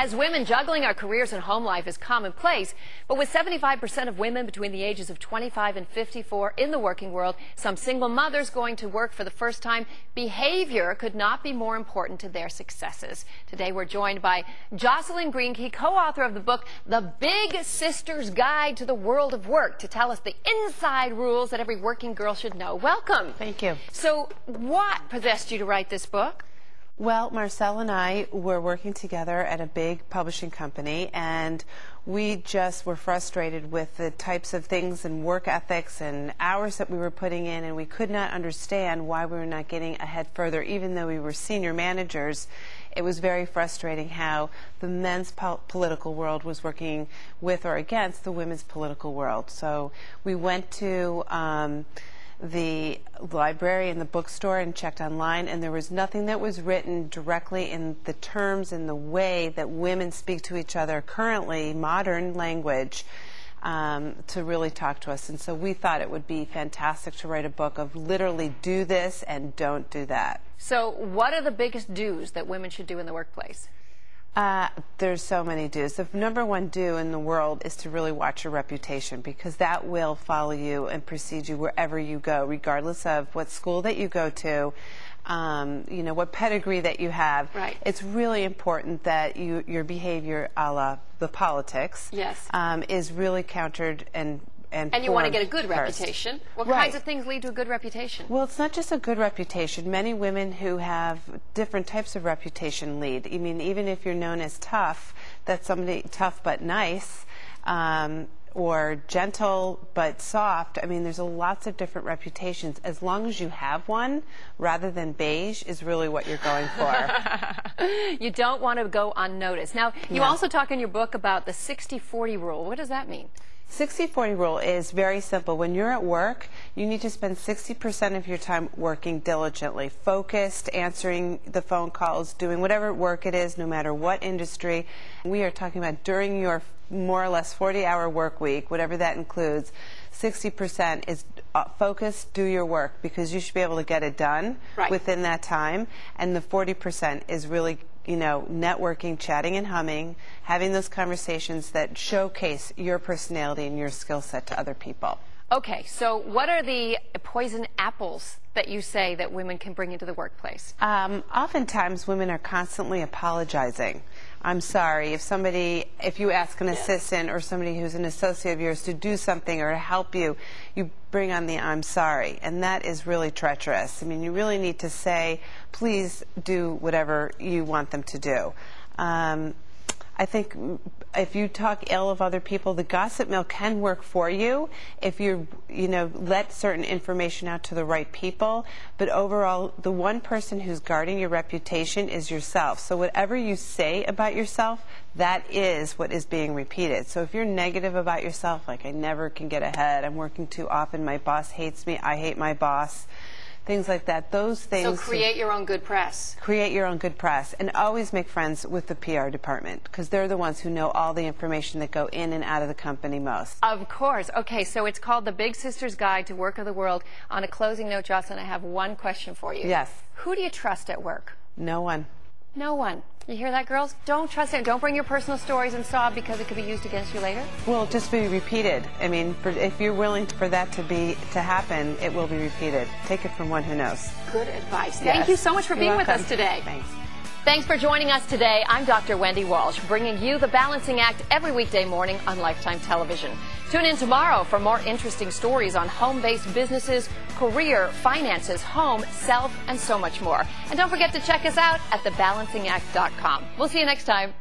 As women, juggling our careers and home life is commonplace, but with 75% of women between the ages of 25 and 54 in the working world, some single mothers going to work for the first time, behavior could not be more important to their successes. Today we're joined by Jocelyn Greenky, co-author of the book, The Big Sister's Guide to the World of Work, to tell us the inside rules that every working girl should know. Welcome. Thank you. So what possessed you to write this book? Well, Marcel and I were working together at a big publishing company, and we just were frustrated with the types of things and work ethics and hours that we were putting in, and we could not understand why we were not getting ahead further. Even though we were senior managers, it was very frustrating how the men's political world was working with or against the women's political world. So we went to the library and the bookstore and checked online, and there was nothing that was written directly in the terms and the way that women speak to each other currently, modern language, to really talk to us. And so we thought it would be fantastic to write a book of literally do this and don't do that. So what are the biggest do's that women should do in the workplace? There's so many do's. The number one do in the world is to really watch your reputation, because that will follow you and precede you wherever you go, regardless of what school that you go to, you know, what pedigree that you have. Right. It's really important that your behavior, a la the politics, yes, is really countered and you want to get a good reputation. What right. kinds of things lead to a good reputation? Well, it's not just a good reputation. Many women who have different types of reputation lead. I mean, even if you're known as tough, that's somebody tough but nice, or gentle but soft. I mean, there's lots of different reputations. As long as you have one, rather than beige, is really what you're going for. You don't want to go unnoticed. Now, you also talk in your book about the 60-40 rule. What does that mean? 60-40 rule is very simple. When you're at work, you need to spend 60% of your time working diligently, focused, answering the phone calls, doing whatever work it is, no matter what industry. We are talking about during your more or less 40-hour work week, whatever that includes, 60% is focus, do your work, because you should be able to get it done within that time. And the 40% is really, you know, networking, chatting and humming, having those conversations that showcase your personality and your skill set to other people. Okay, so what are the poison apples that you say that women can bring into the workplace? Oftentimes women are constantly apologizing. I'm sorry. If you ask an assistant or somebody who's an associate of yours to do something or to help you, you bring on the I'm sorry, and that is really treacherous. I mean, you really need to say, please do whatever you want them to do. I think if you talk ill of other people, the gossip mill can work for you if you let certain information out to the right people. But overall, the one person who's guarding your reputation is yourself. So whatever you say about yourself, that is what is being repeated. So if you're negative about yourself, like I never can get ahead, I'm working too often, my boss hates me, I hate my boss, things like that. Those things. So create your own good press. Create your own good press, and always make friends with the PR department, because they're the ones who know all the information that go in and out of the company most. Of course. Okay, so it's called The Big Sister's Guide to Work of the World. On a closing note, Jocelyn, I have one question for you. Yes. Who do you trust at work? No one. No one. You hear that, girls? Don't trust it. Don't bring your personal stories and sob, because it could be used against you later. Well, just be repeated. I mean, if you're willing for that to happen, it will be repeated. Take it from one who knows. Good advice. Thank you so much for being with us today. Thanks. Thanks for joining us today. I'm Dr. Wendy Walsh, bringing you The Balancing Act every weekday morning on Lifetime Television. Tune in tomorrow for more interesting stories on home-based businesses, career, finances, home, self, and so much more. And don't forget to check us out at thebalancingAct.com. We'll see you next time.